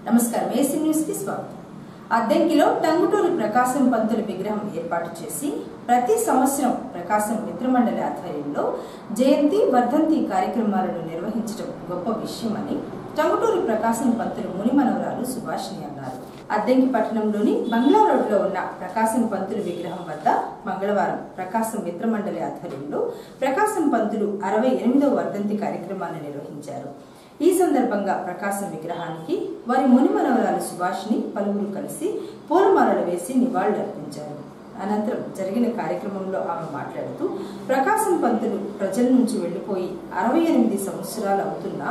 నమస్కారం AC news కి స్వాగతం. అద్దెంకిలో టంగుటూరి ప్రకాశం పంతులు విగ్రహం ఏర్పాటు చేసి ప్రతి సంవత్సరం ప్రకాశం మిత్రమండలి ఆధ్వర్యంలో జయంతి వర్ధంతి కార్యక్రమాలను నిర్వహించడం గొప్ప విషయమని టంగుటూరి ప్రకాశం పంతులు మునిమనవరాలు సుభాషిణి అన్నారు. అద్దెంకి పట్టణంలోని బంగ్లా రోడ్ లో ఉన్న ప్రకాశం పంతులు విగ్రహం వద్ద మంగళవారం ప్రకాశం మిత్రమండలి ఆధ్వర్యంలో ప్రకాశం పంతులు 68వ వర్ధంతి కార్యక్రమాన్ని నిర్వహించారు. ఈ సందర్భంగా ప్రకాశం విగ్రహానికి వారి మునిమనవరాలు సుభాషిణి పలువురు కలిసి పూలమాలలు వేసి నివాళులర్పించారు. అనంతరం జరిగిన కార్యక్రమంలో ఆమె మాట్లాడుతూ ప్రకాశం పంతులు ప్రజల నుంచి వెళ్లిపోయి 68 సంవత్సరాలు అవుతున్నా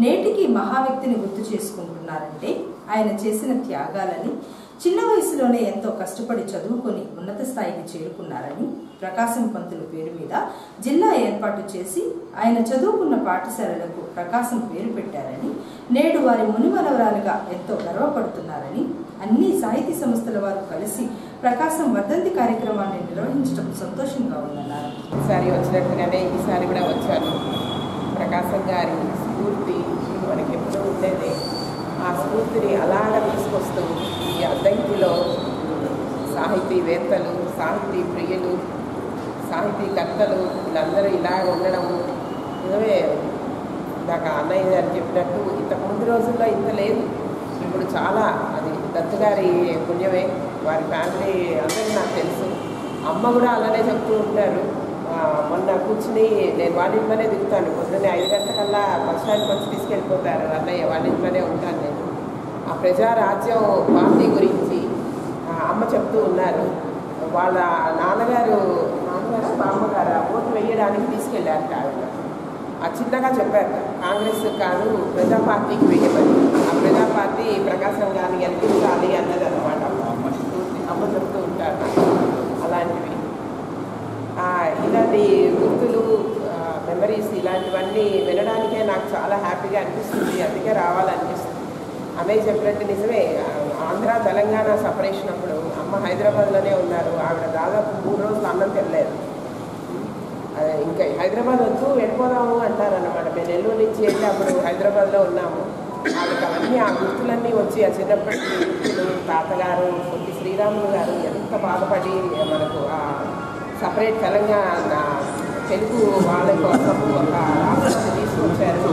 నేటికి మహావ్యక్తిని గుర్తు చేసుకుంటున్నారంటే ఆయన చేసిన త్యాగాలని, చిన్న వయసులోనే ఎంతో కష్టపడి చదువుకొని ఉన్నత స్థాయికి చేరుకున్నారని, ప్రకాశం పంతులు పేరు మీద జిల్లా ఏర్పాటు చేసి ఆయన చదువుకున్న పాఠశాలలకు ప్రకాశం పేరు పెట్టారని, నేడు వారి మునిమనవరాలుగా ఎంతో గర్వపడుతున్నారని, అన్ని సాహితీ సంస్థల వారు కలిసి ప్రకాశం వర్ధంతి కార్యక్రమాన్ని నిర్వహించడం సంతోషంగా ఉందన్నారు. ఈసారి వచ్చినట్టుగానే ఈసారి కూడా వచ్చాను. ప్రకాశం గారి స్ఫూర్తి మనకి ఎప్పుడూ ఉండేది. ఆ స్ఫూర్తిని అలాగా తీసుకొస్తూ ఈ అద్దంకిలో సాహితీవేత్తలు, సాహితీ ప్రియులు, సాహితీకర్తలు వీళ్ళందరూ ఇలా ఉండడం నిజమే. నాకు అన్నయ్య గారు చెప్పినట్టు ఇంతకు ముందు రోజుల్లో ఇంత లేదు. ఇప్పుడు చాలా అది దత్తుగారి పుణ్యమే. వారి ఫ్యామిలీ అందరికీ నాకు తెలుసు. అమ్మ కూడా అలానే చెప్తూ ఉంటారు. మొన్న కూర్చుని నేను వాళ్ళ ఇంట్లోనే దిగుతాను. పొద్దున్నే 5 గంటలకల్లా బస్ స్టాండ్కి వచ్చి తీసుకెళ్ళిపోతారు అన్నయ్య. వాళ్ళ ఇంట్లోనే ఉంటాను నేను. ఆ ప్రజారాజ్యం పార్టీ గురించి అమ్మ చెప్తూ ఉన్నారు. వాళ్ళ నాన్నగారు మా అమ్మగారు ఓటు వేయడానికి తీసుకెళ్ళారు. ఆవిడ ఆ చిన్నగా చెప్పారు, కాంగ్రెస్ కాదు ప్రజా పార్టీకి వేయమని. ఆ ప్రజా పార్టీ ప్రకాశం గారిని గెలిపించాలి అన్నది అనమాట అమ్మ చెప్తూ ఉంటారు. అలాంటివి ఇలాంటి గుర్తులు, మెమరీస్ ఇలాంటివన్నీ వినడానికే నాకు చాలా హ్యాపీగా అనిపిస్తుంది. అందుకే రావాలనిపిస్తుంది. అన్నయ్య చెప్పినట్టు నిజమే. ఆంధ్ర తెలంగాణ సపరేషన్ అప్పుడు అమ్మ హైదరాబాద్లోనే ఉన్నారు. ఆవిడ దాదాపు 3 రోజులు అన్నం తినలేదు. ఇంకా హైదరాబాద్ వద్దు వెళ్ళిపోదాము అంటారన్నమాట. మేము నెల్లూరు నుంచి వెళ్ళి అప్పుడు హైదరాబాద్లో ఉన్నాము. వాళ్ళకి అవన్నీ ఆ గుర్తులన్నీ వచ్చి ఆ చిన్నప్పటి గుర్తులు, తాతగారు కొద్ది శ్రీరాములు గారు ఎంత బాధపడి మనకు ఆ సపరేట్ తెలంగాణ తెలుగు వాళ్ళ కోసం ఒక రాష్ట్రాన్ని తీసుకొచ్చారు.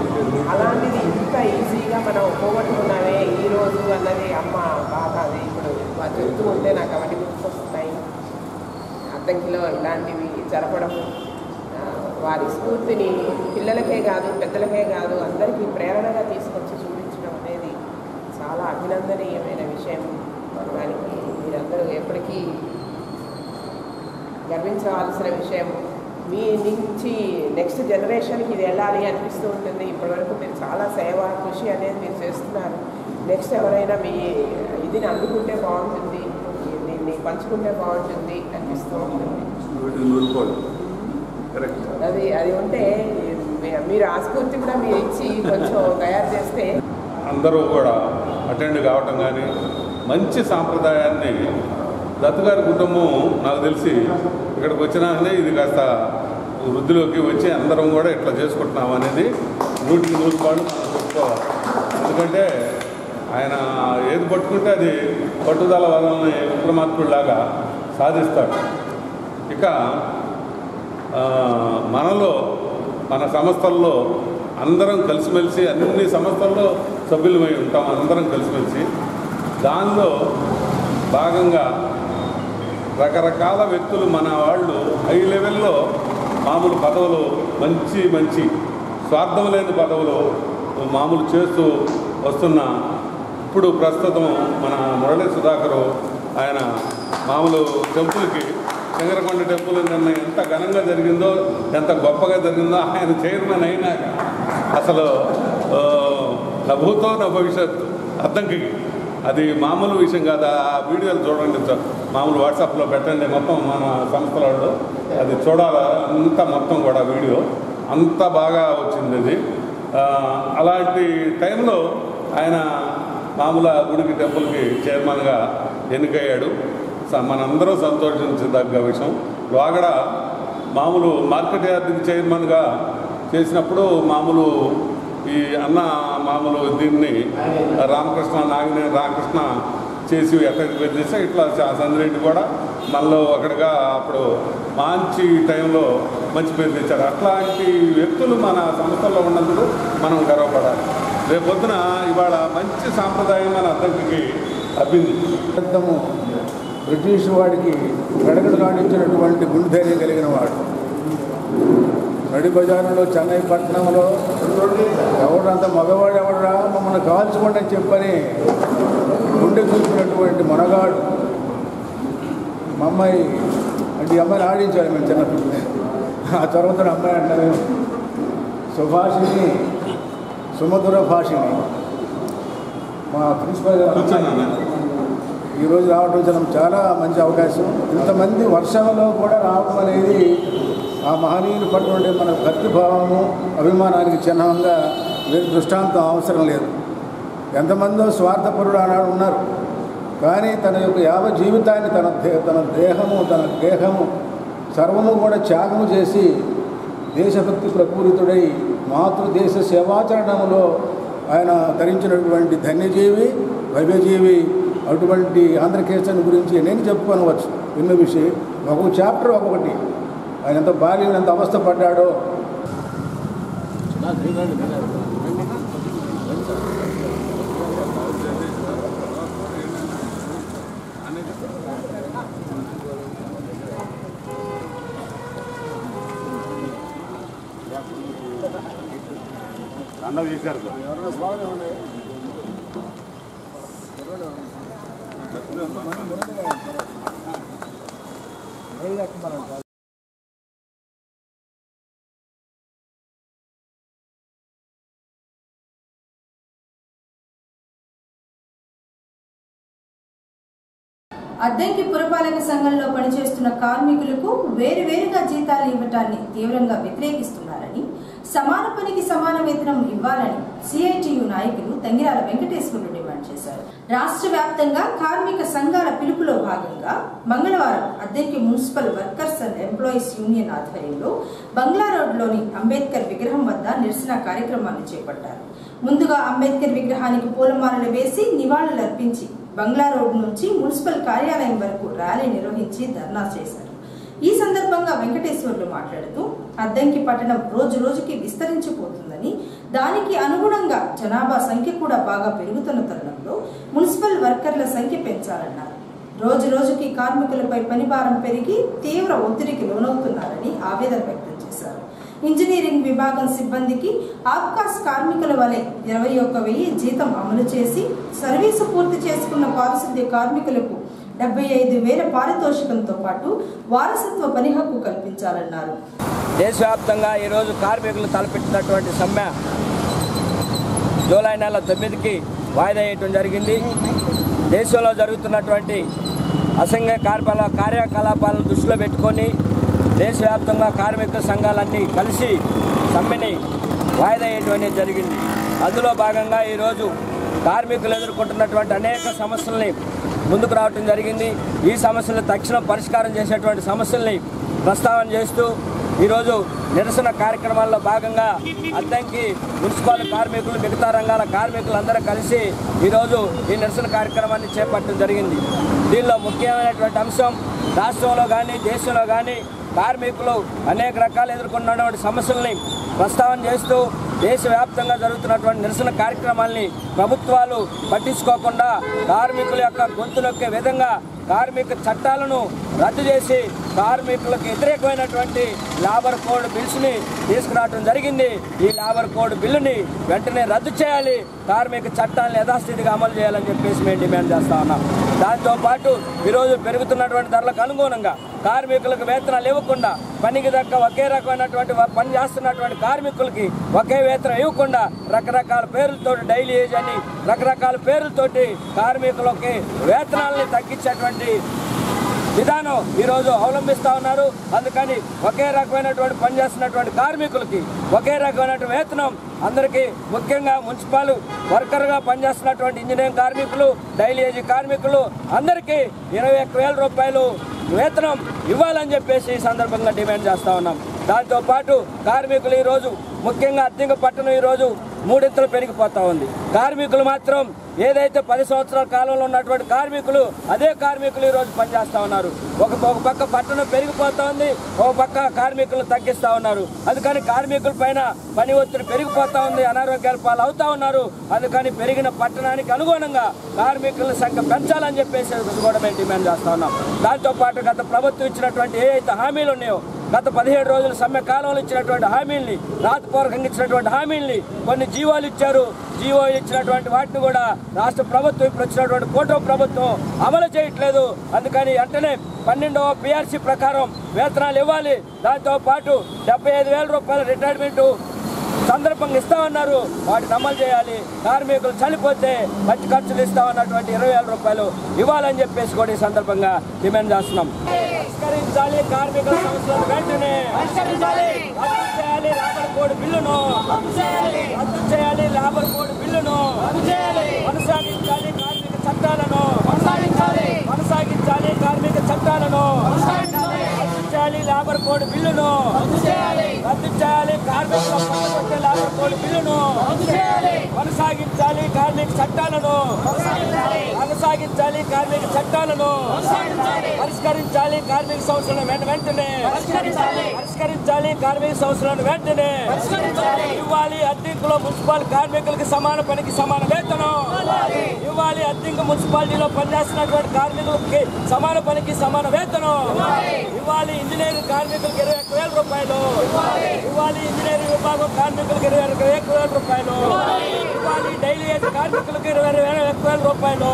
అలాంటిది ఇంత ఈజీగా మనం పోగొట్టుకున్నామే ఈరోజు అన్నది అమ్మ బాధ. అది ఇప్పుడు చెప్తూ ఉంటే నాకు అవన్నీ గుర్తొస్తున్నాయి. అద్దంకిలో ఇలాంటివి జరపడం, వారి స్ఫూర్తిని పిల్లలకే కాదు పెద్దలకే కాదు అందరికీ ప్రేరణగా తీసుకొచ్చి చూపించడం అనేది చాలా అభినందనీయమైన విషయం. దానికి మీరందరూ ఎప్పటికీ గర్వించవలసిన విషయం. మీ నుంచి నెక్స్ట్ జనరేషన్కి ఇది వెళ్ళాలి అనిపిస్తూ ఉంటుంది. ఇప్పటివరకు మీరు చాలా సేవ, కృషి అనేది మీరు చేస్తున్నారు. నెక్స్ట్ ఎవరైనా మీ ఇదిని అందుకుంటే బాగుంటుంది, దీన్ని పంచుకుంటే బాగుంటుంది అనిపిస్తూ ఉంటుంది. అది ఉంటే మీరు ఆ స్ఫూర్తి కూడా మీరు ఇచ్చి కొంచెం తయారు చేస్తే అందరూ కూడా అటెండ్ కావటం కానీ మంచి సాంప్రదాయాన్ని దత్తుగారి కుటుంబం నాకు తెలిసి ఇక్కడికి వచ్చినాకనే ఇది కాస్త వృద్ధిలోకి వచ్చి అందరం కూడా ఇట్లా చేసుకుంటున్నాం అనేది 100కి 100 పాళ్ళు మనం చెప్పుకోవాలి. ఎందుకంటే ఆయన ఏది పట్టుకుంటే అది పట్టుదల వదలని విక్రమార్కుడిలాగా సాధిస్తాడు. ఇక మనలో మన సంస్థల్లో అందరం కలిసిమెలిసి అన్ని సంస్థల్లో సభ్యులమై ఉంటాం. అందరం కలిసిమెలిసి దానిలో భాగంగా రకరకాల వ్యక్తులు మన వాళ్ళు హై లెవెల్లో మామూలు పదవులు మంచి స్వార్థం లేని పదవులు మామూలు చేస్తూ వస్తున్న ఇప్పుడు ప్రస్తుతం మన మురళీ సుధాకరు ఆయన మామూలు టెంపుల్కి శంకరకొండ టెంపుల్ నిన్న ఎంత ఘనంగా జరిగిందో, ఎంత గొప్పగా జరిగిందో ఆయన చైర్మన్ అయినాక అసలు నా భూతో నా భవిష్యత్తు అద్దంకి అది మామూలు విషయం కాదు. ఆ వీడియోలు చూడండి సార్, మామూలు వాట్సాప్లో పెట్టండి. మొత్తం మన సంస్థల వాళ్ళు అది చూడాలా, అంత మొత్తం కూడా వీడియో అంత బాగా వచ్చింది. అది అలాంటి టైంలో ఆయన మామూలు గుడికి టెంపుల్కి చైర్మన్గా ఎన్నికయ్యాడు. మనందరూ సంతోషించదగ్గ విషయం. వాగడ మామూలు మార్కెట్ యార్డ్కి చైర్మన్గా చేసినప్పుడు మామూలు ఈ అన్న మామూలు దీన్ని రామకృష్ణ నాగినేని రామకృష్ణ చేసి ఎక్కడికి పేరు చేస్తే ఇట్లా సందిరెడ్డి కూడా మనలో ఒకటిగా అప్పుడు మంచి టైంలో మంచి పేరు తెచ్చారు. అట్లాంటి వ్యక్తులు మన సంస్థల్లో ఉన్నందుకు మనం గర్వపడాలి. రేపొద్దున ఇవాళ మంచి సాంప్రదాయం మన అద్దంకి అబ్బింది. బ్రిటిష్ వాడికి గడగడలాడించినటువంటి గుండె ధైర్యం కలిగిన వాడు. నడి బజారులో చెన్నై పట్టణంలో ఎవడంత మగవాడు ఎవడరా మమ్మల్ని కాల్చుకోండి అని చెప్పని గుండె చూసినటువంటి మనగాడు. మా అమ్మాయి అంటే ఈ అమ్మాయిని ఆడించాలి మేము చిన్నప్పుడు. ఆ తర్వాత అమ్మాయి అంటారు సుభాషిణి సుమధుర భాషిని. మా ప్రిన్సిపల్ గారు ఈరోజు రావడం చాలా మంచి అవకాశం. ఇంతమంది వర్షంలో కూడా రావడం అనేది ఆ మహనీయులు పట్ల మన భక్తిభావము అభిమానానికి చిహ్నంగా వేరే దృష్టాంతం అవసరం లేదు. ఎంతమందో స్వార్థపరుడు ఆనాడు ఉన్నారు, కానీ తన యొక్క యావ జీవితాన్ని తన దేహము సర్వము కూడా త్యాగము చేసి దేశభక్తి ప్రపూరితుడై మాతృదేశ సేవాచరణంలో ఆయన ధరించినటువంటి ధన్యజీవి భవ్యజీవి. అటువంటి ఆంధ్రకేశన్ గురించి నేను చెప్పుకోనవచ్చు ఎన్నో విషయం. ఒక్కొక్క చాప్టర్ ఒక్కొక్కటి. ఆయన ఎంత బాల్యం ఎంత అవస్థ పడ్డాడో. అన్న చేశారు అద్దంకి పురపాలక సంఘంలో పనిచేస్తున్న కార్మికులకు వేరువేరుగా జీతాలు ఇవ్వటాన్ని తీవ్రంగా వ్యతిరేకిస్తున్నారని, సమాన పనికి సమాన వేతనం ఇవ్వాలని సిఐటియు నాయకులు తంగిరాల వెంకటేశ్వరులు డిమాండ్ చేశారు. రాష్ట్ర వ్యాప్తంగా కార్మిక సంఘాల పిలుపులో భాగంగా మంగళవారం Addanki municipal workers and employees union ఆధ్వర్యంలో బంగ్లా రోడ్లోని అంబేద్కర్ విగ్రహం వద్ద నిరసన కార్యక్రమాన్ని చేపట్టారు. ముందుగా అంబేద్కర్ విగ్రహానికి పూలమాలలు వేసి నివాళులర్పించి బంగ్లా రోడ్ నుంచి మున్సిపల్ కార్యాలయం వరకు ర్యాలీ నిర్వహించి ధర్నా చేశారు. ఈ సందర్భంగా వెంకటేశ్వర్లు మాట్లాడుతూ అద్దంకి పట్టణం రోజు రోజుకి విస్తరించిపోతుందని, దానికి అనుగుణంగా జనాభా సంఖ్య కూడా బాగా పెరుగుతున్న తరుణంలో మున్సిపల్ వర్కర్ల సంఖ్య పెంచాలన్నారు. రోజు రోజుకి కార్మికులపై పనిభారం పెరిగి తీవ్ర ఒత్తిడికి లోనవుతున్నారని ఆవేదన వ్యక్తం చేశారు. ఇంజనీరింగ్ విభాగం సిబ్బందికి ఆబ్కాస్ కార్మికుల వలె 21,000 జీతం అమలు చేసి సర్వీసు పూర్తి చేసుకున్న పారిశుద్ధ్య కార్మికులకు 75,000 పారితోషికంతో పాటు వారసత్వ పని హక్కు కల్పించాలన్నారు. దేశవ్యాప్తంగా ఈరోజు కార్మికులు తలపెట్టినటువంటి సమ్మె జూలై నెల 9కి వాయిదా వేయటం జరిగింది. దేశంలో జరుగుతున్నటువంటి అసంఘ కార్యకలాపాలను దృష్టిలో పెట్టుకొని దేశవ్యాప్తంగా కార్మిక సంఘాలన్నీ కలిసి సమ్మెని వాయిదా వేయటం జరిగింది. అందులో భాగంగా ఈరోజు కార్మికులు ఎదుర్కొంటున్నటువంటి అనేక సమస్యల్ని ముందుకు రావటం జరిగింది. ఈ సమస్యలు తక్షణం పరిష్కారం చేసేటువంటి సమస్యల్ని ప్రస్తావన చేస్తూ ఈరోజు నిరసన కార్యక్రమాల్లో భాగంగా అద్దంకి మున్సిపల్ కార్మికులు మిగతా రంగాల కార్మికులందరూ కలిసి ఈరోజు ఈ నిరసన కార్యక్రమాన్ని చేపట్టడం జరిగింది. దీనిలో ముఖ్యమైనటువంటి అంశం రాష్ట్రంలో కానీ దేశంలో కానీ కార్మికులు అనేక రకాలు ఎదుర్కొన్నటువంటి సమస్యల్ని ప్రస్తావన చేస్తూ దేశవ్యాప్తంగా జరుగుతున్నటువంటి నిరసన కార్యక్రమాల్ని ప్రభుత్వాలు పట్టించుకోకుండా కార్మికుల యొక్క గొంతు నొక్కే విధంగా కార్మిక చట్టాలను రద్దు చేసి కార్మికులకు వ్యతిరేకమైనటువంటి లేబర్ కోడ్ బిల్స్ని తీసుకురావడం జరిగింది. ఈ లేబర్ కోడ్ బిల్లుని వెంటనే రద్దు చేయాలి, కార్మిక చట్టాలను యథాస్థితిగా అమలు చేయాలని చెప్పేసి మేము డిమాండ్ చేస్తా ఉన్నాం. దాంతోపాటు ఈరోజు పెరుగుతున్నటువంటి ధరలకు అనుగుణంగా కార్మికులకు వేతనాలు ఇవ్వకుండా పనికి దక్క ఒకే రకమైనటువంటి పని చేస్తున్నటువంటి కార్మికులకి ఒకే వేతనం ఇవ్వకుండా రకరకాల పేర్లతో డైలీ ఏజ్ అని రకరకాల పేర్లతోటి కార్మికులకి వేతనాలని తగ్గించేటువంటి విధానం ఈరోజు అవలంబిస్తూ ఉన్నారు. అందుకని ఒకే రకమైనటువంటి పని చేస్తున్నటువంటి కార్మికులకి ఒకే రకమైనటువంటి వేతనం అందరికీ, ముఖ్యంగా మున్సిపల్ వర్కర్గా పనిచేస్తున్నటువంటి ఇంజనీరింగ్ కార్మికులు, డైలీ ఏజ్ కార్మికులు అందరికీ 21,000 రూపాయలు వేతనం ఇవ్వాలని చెప్పేసి ఈ సందర్భంగా డిమాండ్ చేస్తూ ఉన్నాం. దాంతోపాటు కార్మికులు ఈరోజు ముఖ్యంగా అద్దంకి పట్టణం ఈరోజు మూడింతలు పెరిగిపోతూ ఉంది. కార్మికులు మాత్రం ఏదైతే 10 సంవత్సరాల కాలంలో ఉన్నటువంటి కార్మికులు అదే కార్మికులు ఈరోజు పనిచేస్తూ ఉన్నారు. ఒక పక్క పట్టణం పెరిగిపోతూ ఉంది, ఒక పక్క కార్మికులు తగ్గిస్తూ ఉన్నారు. అందుకని కార్మికుల పైన పని ఒత్తిడి పెరిగిపోతూ ఉంది, అనారోగ్యాల పాలు అవుతా ఉన్నారు. అందుకని పెరిగిన పట్టణానికి అనుగుణంగా కార్మికుల సంఖ్య పెంచాలని చెప్పేసి కూడా మేము డిమాండ్ చేస్తూ ఉన్నాం. దాంతోపాటు గత ప్రభుత్వం ఇచ్చినటువంటి ఏవైతే హామీలు ఉన్నాయో, గత 17 రోజుల సమ్మె కాలంలో ఇచ్చినటువంటి హామీల్ని, రాతపూర్వకంగా ఇచ్చినటువంటి హామీల్ని కొన్ని జీవోలు ఇచ్చారు. జీవోలు ఇచ్చినటువంటి వాటిని కూడా రాష్ట్ర ప్రభుత్వం ఇప్పుడు వచ్చినటువంటి కూటమి ప్రభుత్వం అమలు చేయట్లేదు. అందుకని వెంటనే 12వ PRC ప్రకారం వేతనాలు ఇవ్వాలి. దాంతోపాటు 75,000 రూపాయల రిటైర్మెంటు సందర్భంగా ఇస్తామన్నారు, వాటిని అమలు చేయాలి. కార్మికులు చనిపోతే మంచి ఖర్చులు ఇస్తామన్నటువంటి 20,000 రూపాయలు ఇవ్వాలని చెప్పేసి కూడా ఈ సందర్భంగా డిమాండ్ చేస్తున్నాం. పరిష్కరించాలి కార్మికుల సమస్యలను వెంటనే, రద్దు చేయాలి లేబర్ కోడ్ బిల్లును, రద్దు చేయాలి లేబర్ కోడ్ బిల్లును, కొనసాగించాలి కార్మిక చట్టాలను, కొనసాగించాలి కార్మిక చట్టాలను, రద్దు చేయాలి లేబర్ కోడ్ బిల్లును, రద్దు చేయాలి కార్మికుల పట్టుకొచ్చే లేబర్ కోడ్ బిల్లును, కొనసాగించాలి కార్మిక చట్టాలను, కొనసాగించాలి కార్మిక చట్టాలను, పరిష్కరించాలి కార్మిక సమస్యలను వెంటనే, పరిష్కరించాలి కార్మిక సమస్యలను వెంటనే, ఇవ్వాలి అద్దెంకులో మున్సిపల్ కార్మికులకి సమాన పనికి సమాన వేతనం, ఇవ్వాలి అద్దెంకు మున్సిపాలిటీలో పనిచేస్తున్నటువంటి కార్మికులకి సమాన పనికి సమాన వేతనం, ఇవ్వాలి ఇంజనీరింగ్ కార్మికులకు 21,000 రూపాయలు, ఇవ్వాలి ఇంజనీరింగ్ విభాగం కార్మికులకు 21,000 రూపాయలు, ఇవ్వాలి డైలీ ఏజ్ కార్మికులకు 21,000 రూపాయలు,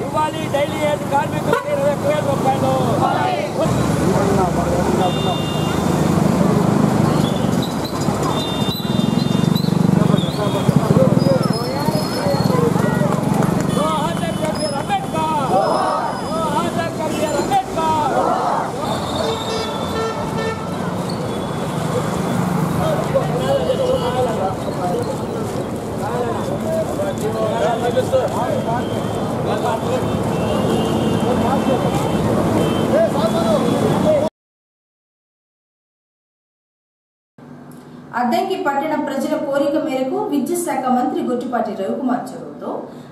ఇవ్వాలి డైలీ ఏజ్ కార్మికులకు 21,000 రూపాయలు. అద్దంకి పట్టణ ప్రజల కోరిక మేరకు విద్యుత్ శాఖ మంత్రి గొట్టిపాటి రవికుమార్ చొరవతో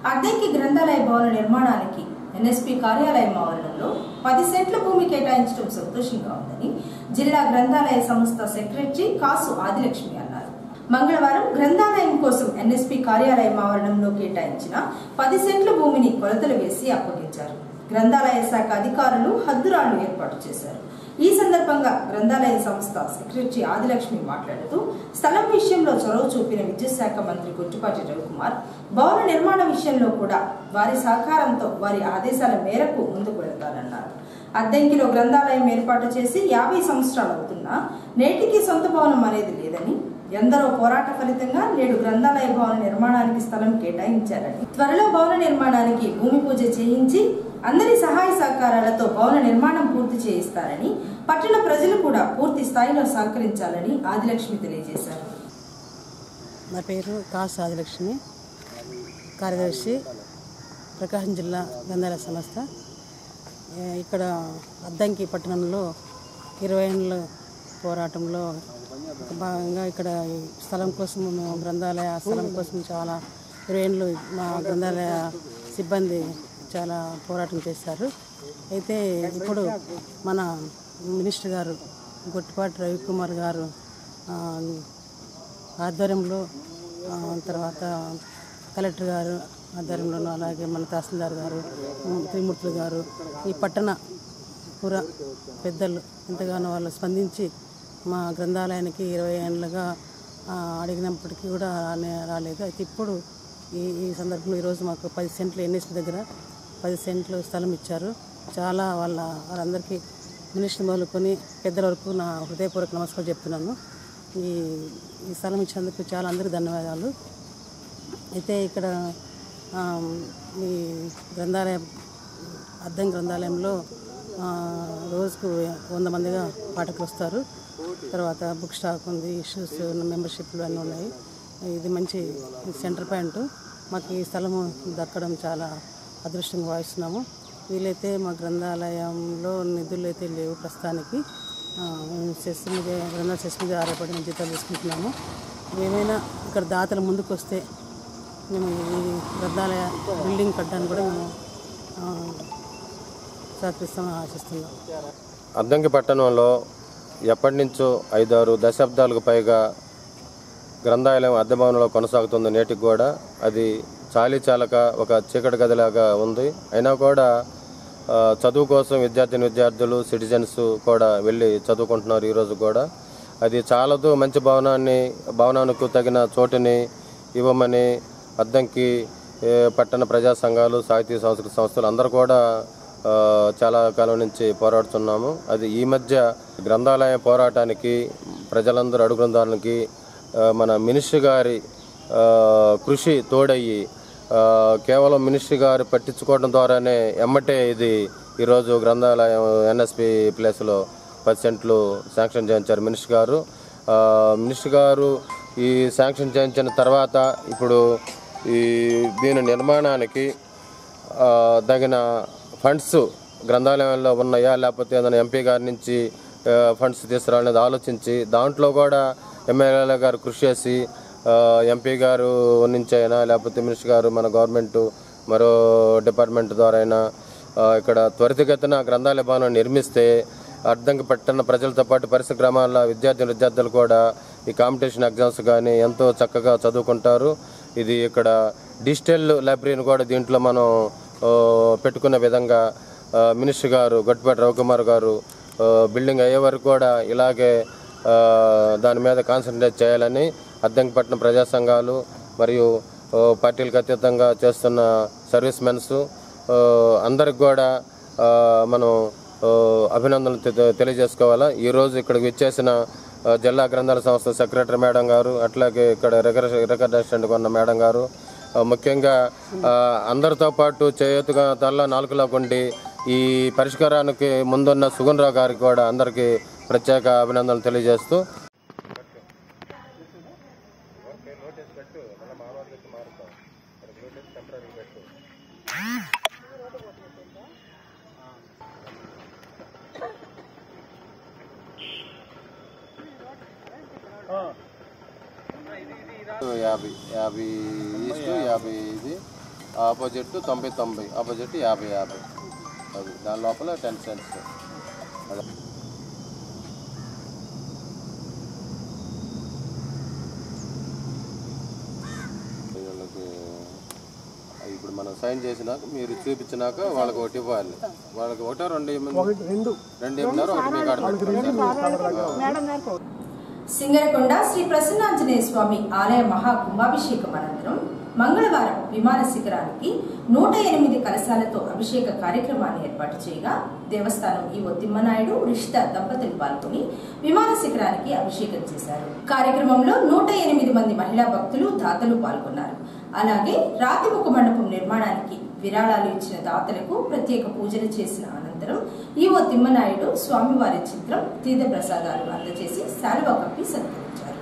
అద్దంకి గ్రంథాలయ భవన నిర్మాణానికి NSP కార్యాలయం ఆవరణలో 10 సెంట్ల భూమి కేటాయించడం సంతోషంగా ఉందని జిల్లా గ్రంథాలయ సంస్థ సెక్రటరీ కాసు ఆదిలక్ష్మి అన్నారు. మంగళవారం గ్రంథాలయం కోసం NSP కార్యాలయం ఆవరణంలో కేటాయించిన 10 సెంట్ల భూమిని కొలతలు వేసి అప్పగించారు. గ్రంథాలయ శాఖ అధికారులు హద్దురాళ్లు ఏర్పాటు చేశారు. ఈ సందర్భంగా గ్రంథాలయ సంస్థ సెక్రటరీ ఆదిలక్ష్మి మాట్లాడుతూ స్థలం విషయంలో చొరవ చూపిన విద్యుత్ శాఖ మంత్రి గొట్టిపాటి రవికుమార్ భవన నిర్మాణ విషయంలో కూడా వారి సహకారంతో వారి ఆదేశాల మేరకు ముందుకు వెళ్తారన్నారు. అద్దంకిలో గ్రంథాలయం ఏర్పాటు చేసి 50 సంవత్సరాలు అవుతున్నా నేటికి సొంత భవనం అనేది లేదని, ఎందరో పోరాట ఫలితంగా నేడు గ్రంథాలయ భవన నిర్మాణానికి స్థలం కేటాయించారని, త్వరలో భవన నిర్మాణానికి భూమి పూజ చేయించి అందరి సహాయ సహకారాలతో భవన నిర్మాణం పూర్తి చేయిస్తారని, పట్టణ ప్రజలు కూడా పూర్తి స్థాయిలో సహకరించాలని ఆదిలక్ష్మి తెలియజేశారు. నా పేరు కాసు ఆదిలక్ష్మి, కార్యదర్శి, ప్రకాశం జిల్లా గ్రంథాలయ సంస్థ. ఇక్కడ అద్దంకి పట్టణంలో 20 ఏళ్ళ పోరాటంలో భాగంగా ఇక్కడ స్థలం కోసం, గ్రంథాలయ స్థలం కోసం చాలా 20 ఏళ్ళు మా గ్రంథాలయ సిబ్బంది చాలా పోరాటం చేశారు. అయితే ఇప్పుడు మన మినిస్టర్ గారు గొట్టిపాటి రవికుమార్ గారు ఆధ్వర్యంలో, తర్వాత కలెక్టర్ గారు ఆధ్వర్యంలోనూ, అలాగే మన తహసీల్దార్ గారు, త్రిమూర్తులు గారు, ఈ పట్టణ పుర పెద్దలు ఎంతగానో వాళ్ళు స్పందించి మా గ్రంథాలయానికి 20 ఏళ్ళుగా అడిగినప్పటికీ కూడా రాలేదు. అయితే ఇప్పుడు ఈ సందర్భంలో ఈరోజు మాకు 10 సెంట్లు NSP దగ్గర 10 సెంట్లు స్థలం ఇచ్చారు. చాలా వాళ్ళందరికీ మినిస్టర్ మొదలుకొని పెద్దల వరకు నా హృదయపూర్వక నమస్కారం చెప్తున్నాను. ఈ స్థలం ఇచ్చినందుకు చాలా అందరికీ ధన్యవాదాలు. అయితే ఇక్కడ ఈ అద్దం గ్రంథాలయంలో రోజుకు 100 మందిగా పాఠకులు వస్తారు. తర్వాత బుక్ స్టాక్ ఉంది, ఇష్యూస్, మెంబర్షిప్లు అన్నీ ఉన్నాయి. ఇది మంచి సెంటర్ పాయింట్. మాకు ఈ స్థలము దక్కడం చాలా అదృష్టంగా భావిస్తున్నాము. వీలైతే మా గ్రంథాలయంలో నిధులు అయితే లేవు ప్రస్తుతానికి. గ్రంథాలయ సెస్ మీద ఆధారపడిన జీతాలు తీసుకుంటున్నాము. ఏమైనా ఇక్కడ దాతలు ముందుకు వస్తే మేము ఈ గ్రంథాలయ బిల్డింగ్ కట్టడానికి కూడా మేము సహకరిస్తామని ఆశిస్తున్నాం. అద్దంకి పట్టణంలో ఎప్పటి నుంచో 5-6 దశాబ్దాలకు పైగా గ్రంథాలయం అద్దె భవనంలో కొనసాగుతుంది. నేటికి కూడా అది చాలీచాలక ఒక చీకటి గదిలాగా ఉంది. అయినా కూడా చదువు కోసం విద్యార్థులు సిటిజన్స్ కూడా వెళ్ళి చదువుకుంటున్నారు. ఈరోజు కూడా అది చాలదు. మంచి భవనానికి తగిన చోటుని ఇవ్వమని అద్దంకి పట్టణ ప్రజా సంఘాలు, సాహితీ సాంస్కృతిక సంస్థలు అందరూ కూడా చాలా కాలం నుంచి పోరాడుతున్నాము. అది ఈ మధ్య గ్రంథాలయ పోరాటానికి ప్రజలందరూ అడుగుదానికి మన మినిస్టర్ గారి కృషి తోడయ్యి కేవలం మినిస్టర్ గారు పట్టించుకోవడం ద్వారానే ఎమ్మటే ఇది ఈరోజు గ్రంథాలయం ఎన్ఎస్పి ప్లేస్లో 10 సెంట్లు శాంక్షన్ చేయించారు మినిస్టర్ గారు. ఈ శాంక్షన్ చేయించిన తర్వాత ఇప్పుడు దీని నిర్మాణానికి తగిన ఫండ్స్ గ్రంథాలయంలో ఉన్నాయా లేకపోతే ఏదైనా ఎంపీ గారి నుంచి ఫండ్స్ తీసుకురావాలనేది ఆలోచించి దాంట్లో కూడా ఎమ్మెల్యేల గారు కృషి చేసి ఎంపీ గారు నుంచి అయినా లేకపోతే మినిస్టర్ గారు మన గవర్నమెంట్ మరో డిపార్ట్మెంట్ ద్వారా అయినా ఇక్కడ త్వరితగతిన గ్రంథాలయ భవనం నిర్మిస్తే అద్దంకి పట్టణ ప్రజలతో పాటు పరిసర గ్రామాల విద్యార్థులు కూడా ఈ కాంపిటీషన్ ఎగ్జామ్స్ కానీ ఎంతో చక్కగా చదువుకుంటారు. ఇది ఇక్కడ డిజిటల్ లైబ్రరీని కూడా దీంట్లో మనం పెట్టుకున్న విధంగా మినిస్టర్ గారు గొట్టిపాటి రవికుమార్ గారు బిల్డింగ్ అయ్యే వరకు కూడా ఇలాగే దాని మీద కాన్సన్ట్రేట్ చేయాలని అద్దంకి పట్టణ ప్రజా సంఘాలు మరియు పార్టీలకు అతీతంగా చేస్తున్న సర్వీస్ మెన్స్ అందరికి కూడా మనం అభినందనలు తెలియజేసుకోవాలా. ఈరోజు ఇక్కడికి విచ్చేసిన జిల్లా గ్రంథాలయ సంస్థ సెక్రటరీ మేడం గారు, అట్లాగే ఇక్కడ రికార్డ్ అసిస్టెంట్గా ఉన్న మేడం గారు, ముఖ్యంగా అందరితో పాటు చేయూతగా తల్ల నాలుగులా ఉండి ఈ పరిష్కారానికి ముందున్న సుగుణరావు గారికి కూడా అందరికీ ప్రత్యేక అభినందనలు తెలియజేస్తూ యాభై ఈస్ట్ 50 ఇది ఆపోజిట్ 90 ఆపోజిట్ 50 అది దాని లోపల 10 సెంట్స్. అదే వీళ్ళకి ఇప్పుడు మనం సైన్ చేసినాక మీరు చూపించినాక వాళ్ళకి ఒకటి ఇవ్వాలి. వాళ్ళకి ఒకటో రెండు ఇవ్వన్నారు. సింగరకొండ శ్రీ ప్రసన్నాంజనేయ స్వామి ఆలయ మహాకుంభాభిషేకం అనంతరం మంగళవారం విమాన శిఖరానికి 108 కలశాలతో అభిషేక కార్యక్రమాన్ని ఏర్పాటు చేయగా దేవస్థానం ఈవో తిమ్మనాయుడు రిషిత దంపతులు పాల్గొని విమాన శిఖరానికి అభిషేకం చేశారు. కార్యక్రమంలో 108 మంది మహిళా భక్తులు దాతలు పాల్గొన్నారు. అలాగే రాతిముఖ మండపం నిర్మాణానికి విరాళాలు ఇచ్చిన దాతలకు ప్రత్యేక పూజలు చేసిన అనంతరం ఈవో తిమ్మనాయుడు స్వామివారి చిత్రం తీర్థ ప్రసాదాలు అందజేసి శాలువా కప్పి సత్కరించారు.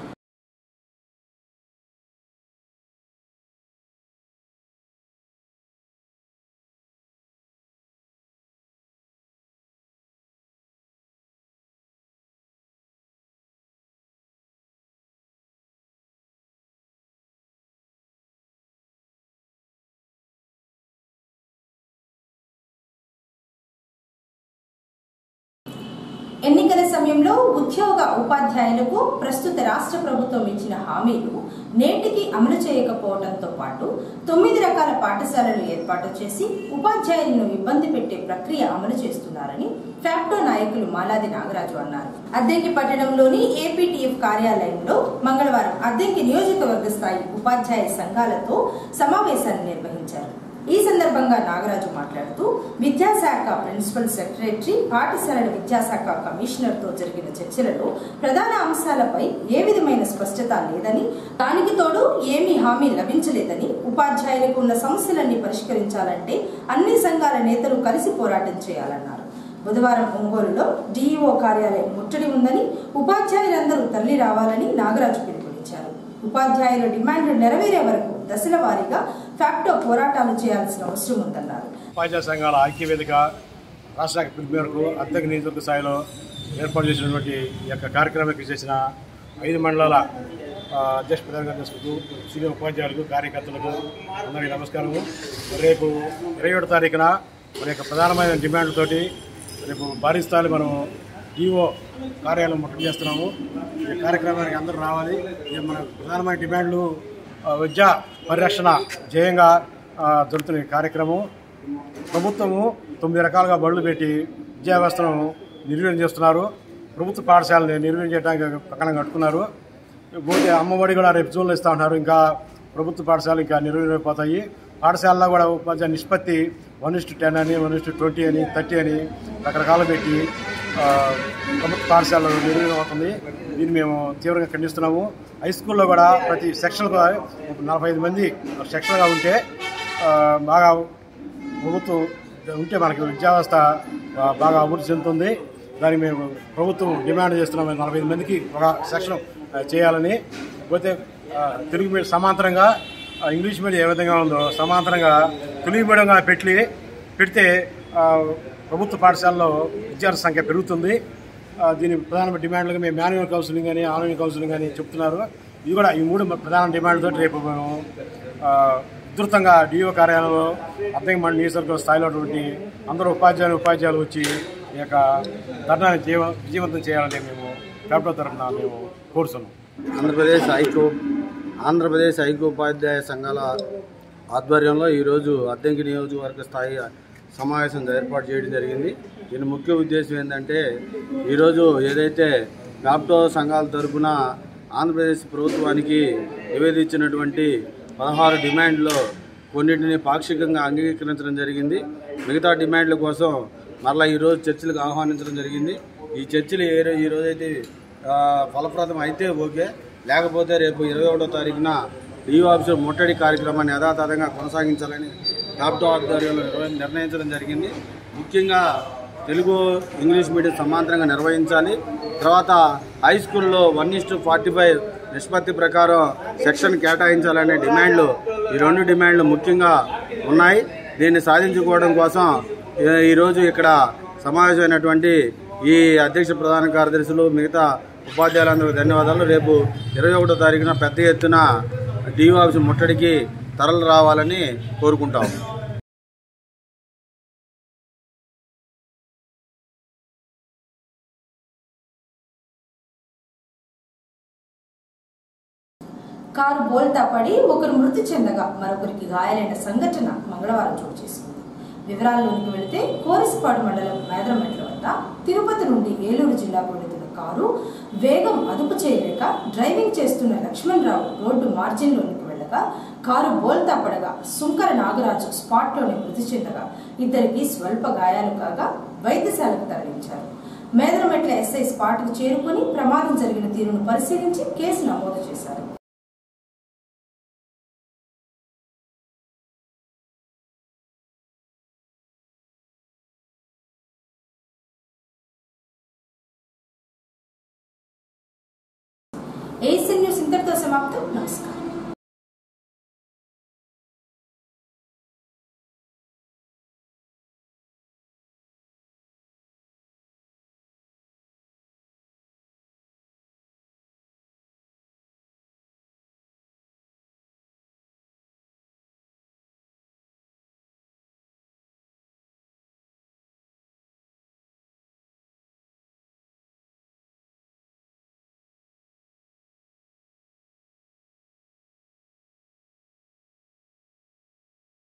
ఎన్నికల సమయంలో ఉద్యోగ ఉపాధ్యాయులకు ప్రస్తుత రాష్ట్ర ప్రభుత్వం ఇచ్చిన హామీలు నేటికి అమలు చేయకపోవడంతో పాటు 9 రకాల పాఠశాలలు ఏర్పాటు చేసి ఉపాధ్యాయులను ఇబ్బంది పెట్టే ప్రక్రియ అమలు చేస్తున్నారని ఫ్యాక్టో నాయకులు మాలాది నాగరాజు అన్నారు. అద్దంకి పట్టణంలోని ఏపీటీఎఫ్ కార్యాలయంలో మంగళవారం అద్దంకి నియోజకవర్గ స్థాయి ఉపాధ్యాయ సంఘాలతో సమావేశాన్ని నిర్వహించారు. ఈ సందర్భంగా నాగరాజు మాట్లాడుతూ విద్యాశాఖ ప్రిన్సిపల్ సెక్రటరీ, పాఠశాలల విద్యాశాఖ కమిషనర్ తో జరిగిన చర్చలలో ప్రధాన అంశాలపై ఏ విధమైన స్పష్టత లేదని, దానికి తోడు ఏమీ హామీ లభించలేదని, ఉపాధ్యాయులకు ఉన్న సమస్యలన్నీ పరిష్కరించాలంటే అన్ని సంఘాల నేతలు కలిసి పోరాటం చేయాలన్నారు. బుధవారం ఒంగోలులో డీఈఓ కార్యాలయం ముట్టడి ఉందని, ఉపాధ్యాయులందరూ తరలి రావాలని నాగరాజు పిలుపునిచ్చారు. ఉపాధ్యాయుల డిమాండ్లు నెరవేరే వరకు దశల వారీగా ఫ్యాక్టో పోరాటాలు చేయాల్సిన అవసరం ఉందన్నారు. ఉపాధ్యాయ సంఘాల ఐక్యవేదిక రాష్ట్ర పిలుపు మేరకు అద్దంకి నియోజకవర్గ స్థాయిలో ఏర్పాటు చేసినటువంటి ఈ యొక్క కార్యక్రమానికి చేసిన 5 మండలాల అధ్యక్ష ప్రధానంగా చేసుకుంటూ సీనియర్ ఉపాధ్యాయులకు కార్యకర్తలకు అందరికీ నమస్కారము. రేపు 27వ తారీఖున మన యొక్క ప్రధానమైన డిమాండ్లతోటి రేపు భారీ స్థాయిలో మనం డిఓ కార్యాలయం ముట్టడి చేస్తున్నాము. ఈ కార్యక్రమానికి అందరూ రావాలి. ఇది మన ప్రధానమైన డిమాండ్లు విద్యా పరిరక్షణ ధ్యేయంగా జరుగుతున్న కార్యక్రమం. ప్రభుత్వము 9 రకాలుగా బడులు పెట్టి విద్యా వ్యవస్థను నిర్వీర్యం చేస్తున్నారు. ప్రభుత్వ పాఠశాలని నిర్వీర్యం చేయడానికి పక్కన కట్టుకున్నారు. పోతే అమ్మఒడి కూడా రేపు జూన్లో ఇస్తూ ఉంటారు. ఇంకా ప్రభుత్వ పాఠశాలలు ఇంకా నిర్వీర్యమైపోతాయి. పాఠశాలలో కూడా ఉపాధ్యాయ నిష్పత్తి 1:10 అని 1:20 అని 30 అని రకరకాలు పెట్టి ప్రభుత్వ పాఠశాలలో నిర్వీర్యం అవుతుంది. దీన్ని మేము తీవ్రంగా ఖండిస్తున్నాము. హై స్కూల్లో కూడా ప్రతి సెక్షన్గా 45 మంది సెక్షన్గా ఉంటే బాగా ప్రభుత్వం ఉంటే మనకి విద్యా వ్యవస్థ బాగా అభివృద్ధి చెందుతుంది. దానికి మేము ప్రభుత్వం డిమాండ్ చేస్తున్నాము 45 మందికి ఒక సెక్షన్ చేయాలని. పోతే తెలుగు మీడియం సమాంతరంగా ఇంగ్లీష్ మీడియం ఏ విధంగా ఉందో సమాంతరంగా తెలుగు మీడియంగా పెడితే ప్రభుత్వ పాఠశాలలో విద్యార్థుల సంఖ్య పెరుగుతుంది. దీని ప్రధాన డిమాండ్లుగా మేము మాన్యువల్ కౌన్సిలింగ్ అని ఆన్లైన్ కౌన్సిలింగ్ అని చెప్తున్నారు. ఇది కూడా ఈ 3 ప్రధాన డిమాండ్లతో రేపు మేము విస్తృతంగా డిఓ కార్యాలయంలో అద్దెమండలి నియోజకవర్గ స్థాయిలో అందరూ ఉపాధ్యాయులు వచ్చి ఈ యొక్క ధర్నాన్ని విజయవంతం చేయాలని మేము క్యాపిటల్ తరఫున మేము కోరుతున్నాం. ఆంధ్రప్రదేశ్ ఐక్యోపాధ్యాయ సంఘాల ఆధ్వర్యంలో ఈరోజు అద్దెంకి నియోజకవర్గ స్థాయి సమావేశం ఏర్పాటు చేయడం జరిగింది. దీని ముఖ్య ఉద్దేశం ఏంటంటే ఈరోజు ఏదైతే గాప్టో సంఘాల తరఫున ఆంధ్రప్రదేశ్ ప్రభుత్వానికి నివేదించినటువంటి 16 డిమాండ్లో కొన్నింటిని పాక్షికంగా అంగీకరించడం జరిగింది. మిగతా డిమాండ్ల కోసం మరలా ఈరోజు చర్చలకు ఆహ్వానించడం జరిగింది. ఈ చర్చలు ఈరోజైతే ఫలప్రదం అయితే ఓకే, లేకపోతే రేపు 21వ తారీఖున డిఓ ఆఫీసు ముట్టడి కార్యక్రమాన్ని యథాతథంగా కొనసాగించాలని గాప్టో ఆధ్వర్యంలో నిర్ణయించడం జరిగింది. ముఖ్యంగా తెలుగు ఇంగ్లీష్ మీడియం సమాంతరంగా నిర్వహించాలి. తర్వాత హై స్కూల్లో 1:45 నిష్పత్తి ప్రకారం సెక్షన్ కేటాయించాలనే డిమాండ్లు, ఈ 2 డిమాండ్లు ముఖ్యంగా ఉన్నాయి. దీన్ని సాధించుకోవడం కోసం ఈరోజు ఇక్కడ సమావేశమైనటువంటి ఈ అధ్యక్ష ప్రధాన కార్యదర్శులు మిగతా ఉపాధ్యాయులందరూ ధన్యవాదాలు. రేపు 21వ తారీఖున పెద్ద ఎత్తున డిఓ ఆఫీసు ముట్టడికి తరలి రావాలని కోరుకుంటాము. కారు బోల్తా పడి ఒకరు మృతి చెందగా మరొకరికి గాయాలైన సంఘటన మంగళవారం చోటు చేసుకుంది. వివరాల్లోనికి వెళితే కోరసపాడు మండలం మేదరమెట్ల వద్ద తిరుపతి నుండి ఏలూరు జిల్లాకు వెళుతున్న కారు వేగం అదుపు చేయలేక డ్రైవింగ్ చేస్తున్న లక్ష్మణరావు రోడ్డు మార్జిన్లోనికి వెళ్ళగా కారు బోల్తా పడగా సుంకర నాగరాజు స్పాట్లోనే మృతి చెందగా ఇద్దరికి స్వల్ప గాయాలు కాగా వైద్యశాలకు తరలించారు. మేదరమెట్ల ఎస్ఐ స్పాట్కు చేరుకుని ప్రమాదం జరిగిన తీరును పరిశీలించి కేసు నమోదు చేశారు. ఏసీ న్యూస్ ఇంతటితో సమాప్తం. నమస్కారం.